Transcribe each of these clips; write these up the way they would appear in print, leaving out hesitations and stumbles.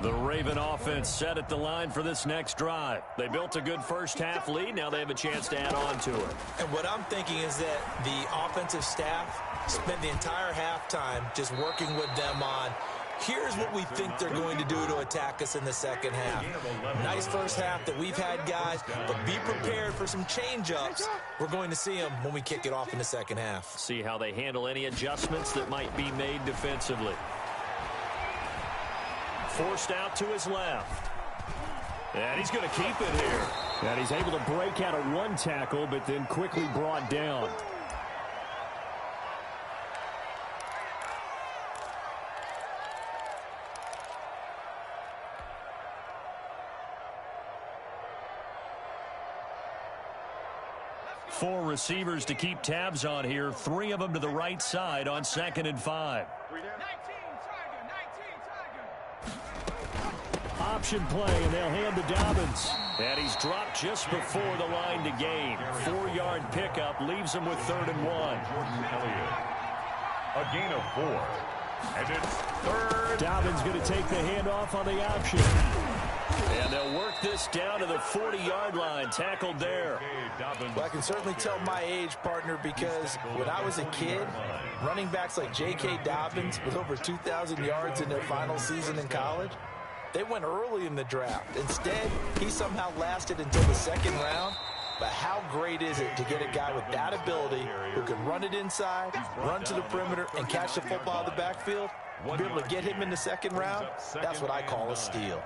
The Raven offense set at the line for this next drive. They built a good first-half lead. Now they have a chance to add on to it. And what I'm thinking is that the offensive staff spent the entire halftime just working with them on, here's what we think they're going to do to attack us in the second half. Nice first half that we've had, guys, but be prepared for some change-ups. We're going to see them when we kick it off in the second half. See how they handle any adjustments that might be made defensively. Forced out to his left. And he's going to keep it here. And he's able to break out of one tackle, but then quickly brought down. Four receivers to keep tabs on here. Three of them to the right side on 2nd and 5. Option play, and they'll hand to Dobbins. And he's dropped just before the line to gain. 4-yard pickup leaves him with 3rd and 1. Jordan Elliott. A gain of 4. And it's 3rd. Dobbins going to take the handoff on the option. And they'll work this down to the 40-yard line. Tackled there. Well, I can certainly tell my age, partner, because when I was a kid, running backs like J.K. Dobbins with over 2,000 yards in their final season in college, they went early in the draft. Instead, he somehow lasted until the 2nd round. But how great is it to get a guy with that ability who can run it inside, run to the perimeter, and catch the football out of the backfield? To be able to get him in the 2nd round, that's what I call a steal.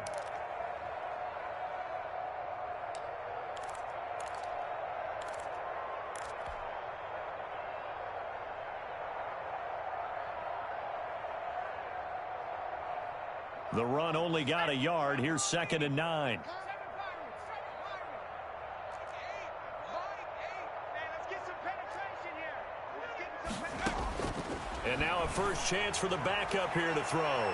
The run only got a yard. Here's 2nd and 9. And now a first chance for the backup here to throw.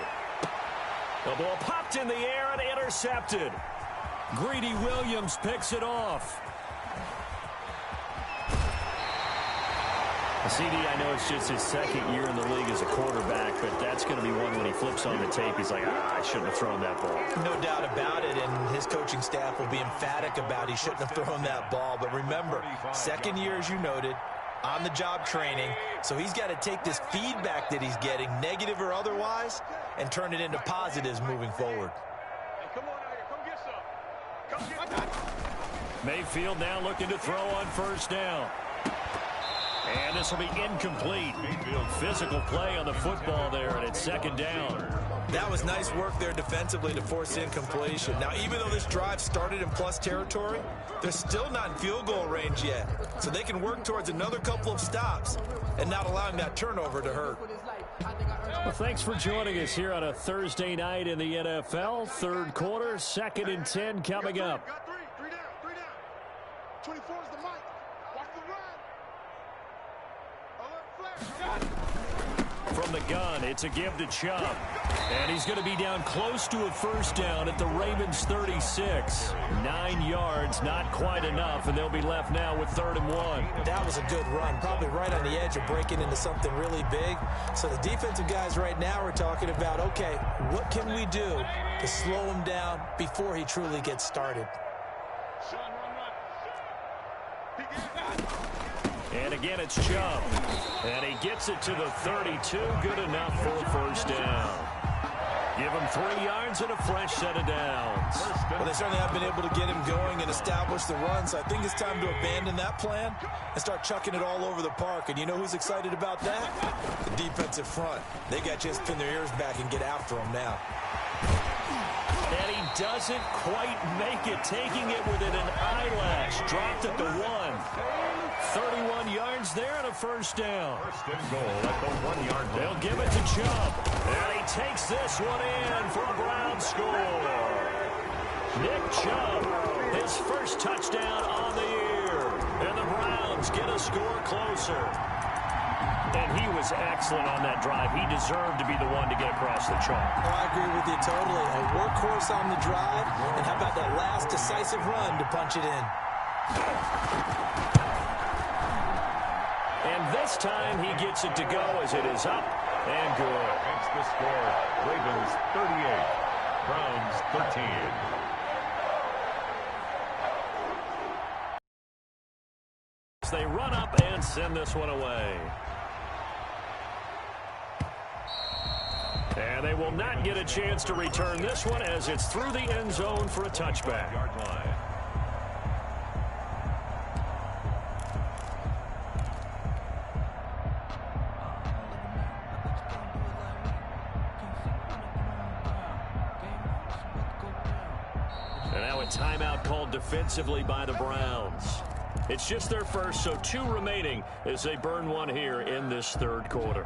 The ball popped in the air and intercepted. Greedy Williams picks it off. CD, I know it's just his 2nd year in the league as a quarterback, but that's going to be one when he flips on the tape. He's like, I shouldn't have thrown that ball. No doubt about it, and his coaching staff will be emphatic about he shouldn't have thrown that ball. But remember, 2nd year, as you noted, on-the-job training, so he's got to take this feedback that he's getting, negative or otherwise, and turn it into positives moving forward. Mayfield now looking to throw on 1st down. And this will be incomplete. Physical play on the football there, and it's 2nd down. That was nice work there defensively to force incompletion. Now, even though this drive started in plus territory, they're still not in field goal range yet. So they can work towards another couple of stops and not allowing that turnover to hurt. Well, thanks for joining us here on a Thursday night in the NFL. 3rd quarter, 2nd and 10 coming up. Got three down. 24 is the mic. Watch the run. From the gun, it's a give to Chubb. And he's going to be down close to a 1st down at the Ravens 36. 9 yards, not quite enough, and they'll be left now with 3rd and 1. That was a good run, probably right on the edge of breaking into something really big. So the defensive guys right now are talking about, okay, what can we do to slow him down before he truly gets started? And again, it's Chubb. And he gets it to the 32. Good enough for a 1st down. Give him 3 yards and a fresh set of downs. Well, they certainly have been able to get him going and establish the run, so I think it's time to abandon that plan and start chucking it all over the park. And you know who's excited about that? The defensive front. They got to just pin their ears back and get after him now. And he doesn't quite make it, taking it within an eyelash. Dropped at the 1. 31 yards there and a 1st down. 1st and goal at the 1-yard line. They'll give it to Chubb. And he takes this one in for a Brown score. Nick Chubb, his 1st touchdown on the year. And the Browns get a score closer. And he was excellent on that drive. He deserved to be the one to get across the chalk. Oh, I agree with you totally. A workhorse on the drive. And how about that last decisive run to punch it in? And this time he gets it to go as it is up and good. That's the score. Ravens 38. Browns 13. They run up and send this one away. And they will not get a chance to return this one as it's through the end zone for a touchback. Yard line. And now a timeout called defensively by the Browns. It's just their first, so 2 remaining as they burn one here in this third quarter.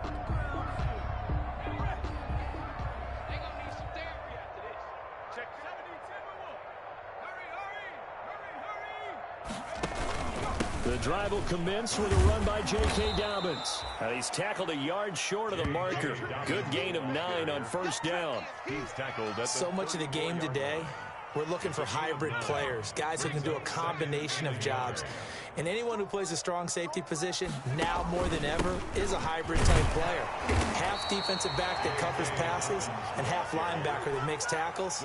The drive will commence with a run by J.K. Dobbins. And he's tackled a yard short of the marker. Good gain of 9 on first down. He's tackled at So much of the game today, we're looking for hybrid players, guys who can do a combination of jobs. And anyone who plays a strong safety position, now more than ever, is a hybrid-type player. Half defensive back that covers passes and half linebacker that makes tackles.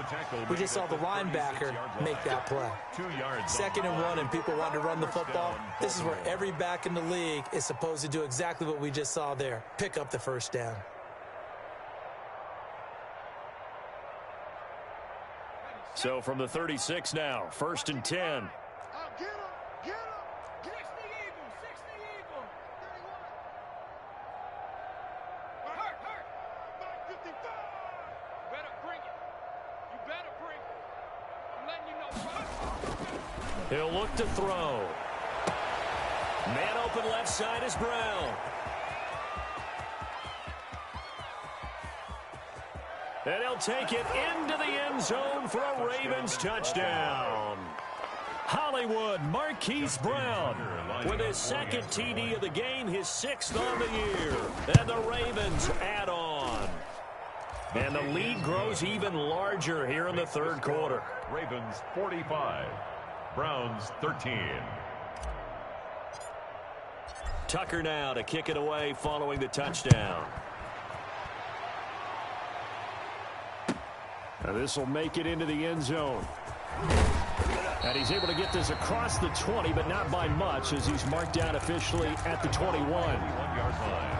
We just saw the linebacker make that play. 2 yards. 2nd and 1 and people want to run the football. This is where every back in the league is supposed to do exactly what we just saw there. Pick up the first down. So from the 36 now, 1st and 10. Get him! Get him! 60 Eagles! 60 Eagles! 31. Hurt! Back 55! Better bring it. You better bring it. I'm letting you know. He'll look to throw. Man open left side is Brown. And he'll take it into the end zone for a Ravens touchdown. Hollywood Marquise Brown with his 2nd TD of the game, his 6th on the year. And the Ravens add on. And the lead grows even larger here in the third quarter. Ravens 45. Browns 13. Tucker now to kick it away following the touchdown. Now this will make it into the end zone. And he's able to get this across the 20, but not by much as he's marked down officially at the 21. 1 yard line.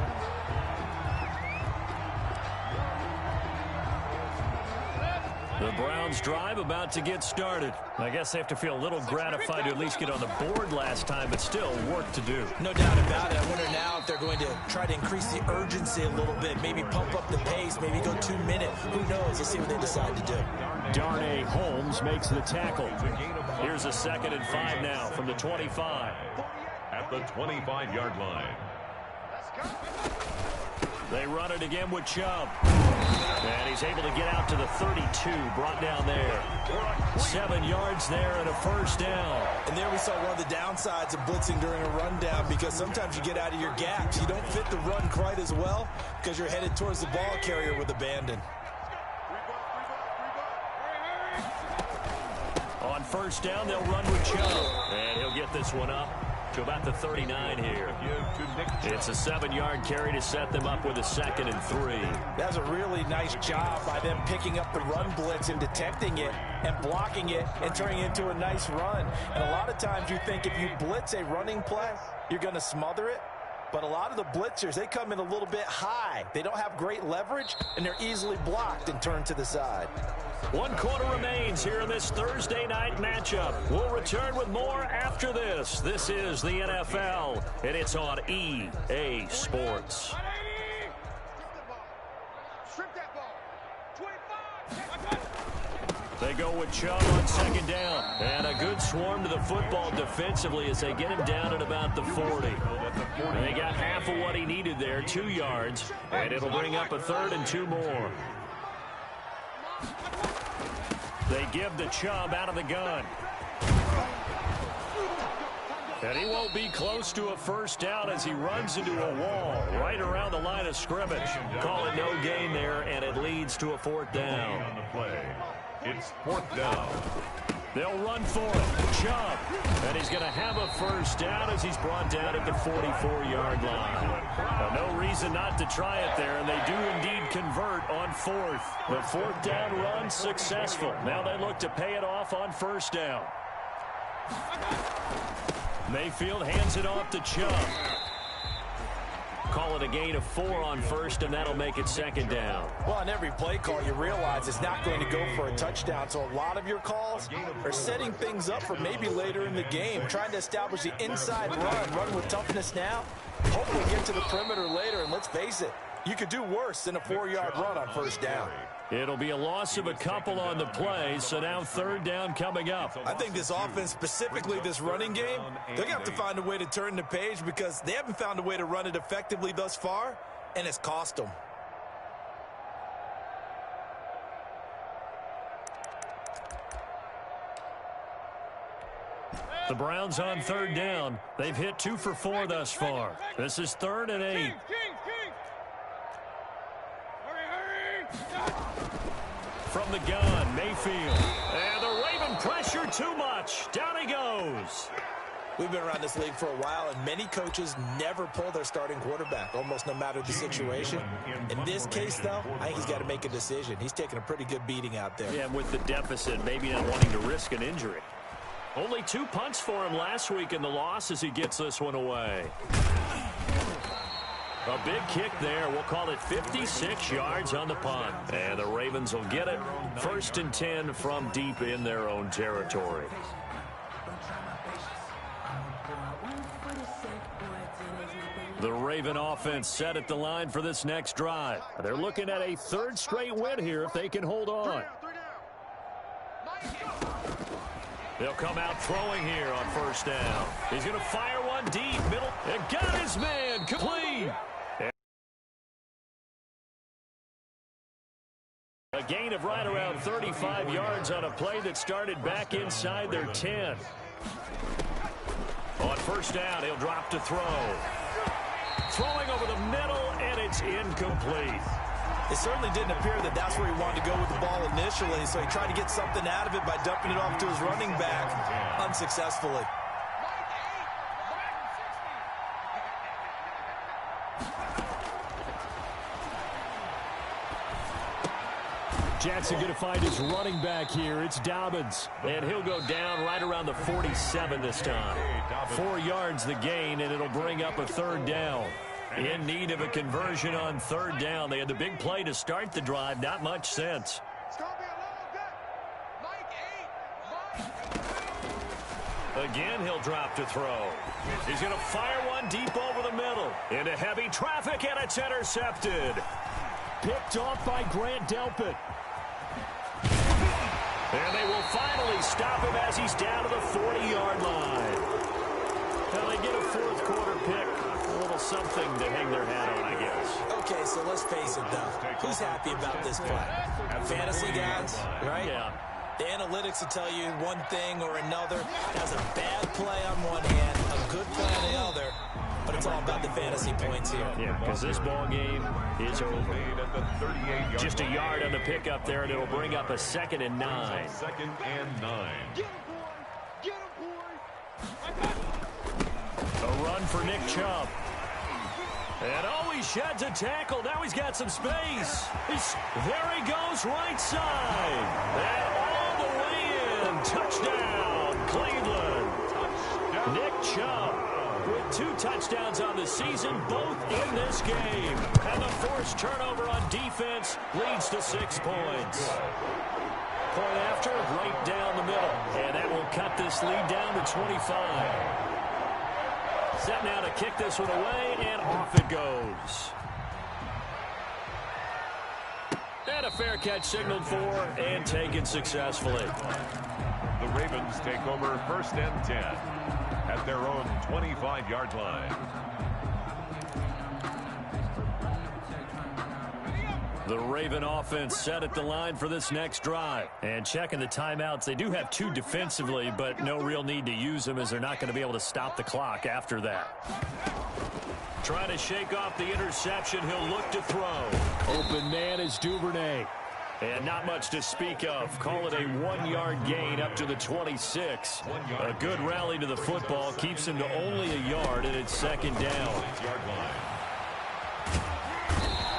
The Browns drive about to get started. I guess they have to feel a little gratified to at least get on the board last time, but still work to do. No doubt about it. I wonder now if they're going to try to increase the urgency a little bit, maybe pump up the pace, maybe go 2 minute. Who knows? Let's see what they decide to do. Darnay Holmes makes the tackle. Here's a 2nd and 5 now from the 25. At the 25-yard line. They run it again with Chubb. And he's able to get out to the 32, brought down there. 7 yards there and a first down. And there we saw one of the downsides of blitzing during a rundown, because sometimes you get out of your gaps. You don't fit the run quite as well because you're headed towards the ball carrier with abandon. On first down, they'll run with Chubb. And he'll get this one up to about the 39 here. It's a 7-yard carry to set them up with a 2nd and 3. That's a really nice job by them picking up the run blitz and detecting it and blocking it and turning it into a nice run. And a lot of times you think if you blitz a running play, you're going to smother it. But a lot of the blitzers, they come in a little bit high. They don't have great leverage, and they're easily blocked and turned to the side. 1 quarter remains here in this Thursday night matchup. We'll return with more after this. This is the NFL, and it's on EA Sports. They go with Chubb on 2nd down. And a good swarm to the football defensively as they get him down at about the 40. And they got half of what he needed there, 2 yards. And it'll bring up a 3rd and 2 more. They give the Chubb out of the gun. And he won't be close to a first down as he runs into a wall right around the line of scrimmage. Call it no gain there, and it leads to a 4th down. On the play. It's 4th down. They'll run for it. Chubb. And he's going to have a first down as he's brought down at the 44-yard line. No reason not to try it there, and they do indeed convert on fourth. The fourth down run successful. Now they look to pay it off on first down. Mayfield hands it off to Chubb. Call it a gain of 4 on first, and that'll make it second down. Well, on every play call, you realize it's not going to go for a touchdown, so a lot of your calls are setting things up for maybe later in the game, trying to establish the inside run with toughness now, hopefully get to the perimeter later, and let's face it, you could do worse than a 4-yard run on first down. It'll be a loss of a couple on the play, so now third down coming up. I think this offense, specifically this running game, they're going to have to find a way to turn the page because they haven't found a way to run it effectively thus far, and it's cost them. The Browns on third down. They've hit 2 for 4 thus far. This is 3rd and 8. From the gun, Mayfield. And the Raven pressure too much. Down he goes. We've been around this league for a while, and many coaches never pull their starting quarterback, almost no matter the situation. In this case, though, I think he's got to make a decision. He's taking a pretty good beating out there. Yeah, and with the deficit, maybe not wanting to risk an injury. Only 2 punts for him last week in the loss as he gets this one away. A big kick there. We'll call it 56 yards on the punt. And the Ravens will get it. 1st and 10 from deep in their own territory. The Raven offense set at the line for this next drive. They're looking at a 3rd straight win here if they can hold on. They'll come out throwing here on first down. He's going to fire one deep, middle. And got his man complete. A gain of right around 35 yards on a play that started back inside their 10. On first down, he'll drop to throw. Throwing over the middle, and it's incomplete. It certainly didn't appear that that's where he wanted to go with the ball initially, so he tried to get something out of it by dumping it off to his running back unsuccessfully. Jackson going to find his running back here. It's Dobbins. And he'll go down right around the 47 this time. 4 yards the gain, and it'll bring up a 3rd down. In need of a conversion on 3rd down. They had the big play to start the drive. Not much sense. Again, he'll drop to throw. He's going to fire one deep over the middle. Into heavy traffic, and it's intercepted. Picked off by Grant Delpit. And they will finally stop him as he's down to the 40-yard line. Now they get a 4th quarter pick. A little something to hang their hat on, I guess. Okay, so let's face it, though. Who's happy about this play? Fantasy guys, right? Yeah. The analytics will tell you one thing or another. That's a bad play on one hand, a good play on the other. But it's all about the fantasy points here. Yeah, because this ball game is over. Just a yard on the pickup there, and it'll bring up a 2nd and 9. 2nd and 9. Get him, boys. A run for Nick Chubb. And oh, he sheds a tackle. Now he's got some space. There he goes, right side. And all the way in. Touchdown, Cleveland. Nick Chubb with 2 touchdowns on the season, both in this game. And the forced turnover on defense leads to 6 points. Point after, right down the middle. And that will cut this lead down to 25. Set now to kick this one away, and off it goes. And a fair catch signaled for and taken successfully. The Ravens take over 1st and 10 at their own 25-yard line. The Raven offense set at the line for this next drive. And checking the timeouts, they do have 2 defensively, but no real need to use them as they're not going to be able to stop the clock after that. Trying to shake off the interception, he'll look to throw. Open man is Duvernay. And not much to speak of. Call it a 1-yard gain up to the 26. A good rally to the football keeps him to only a yard, and it's second down.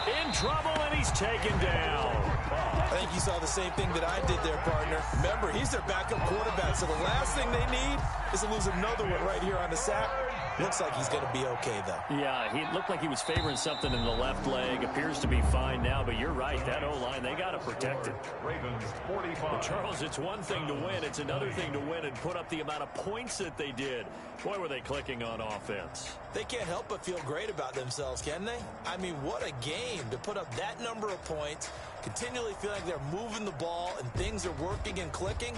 In trouble, and he's taken down. I think you saw the same thing that I did there, partner. Remember, he's their backup quarterback, so the last thing they need is to lose another one right here on the sack. Looks like he's going to be okay, though. Yeah, he looked like he was favoring something in the left leg. Appears to be fine now, but you're right. That O-line, they got to protect it. Ravens 45. Well, Charles, it's one thing to win. It's another thing to win and put up the amount of points that they did. Boy, were they clicking on offense. They can't help but feel great about themselves, can they? I mean, what a game to put up that number of points, continually feel like they're moving the ball and things are working and clicking.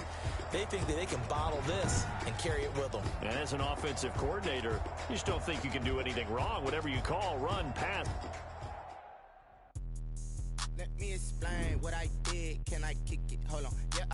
They think that they can bottle this and carry it with them. And as an offensive coordinator, you just don't think you can do anything wrong. Whatever you call, run, pass. Let me explain what I did. Can I kick it? Hold on. Yeah.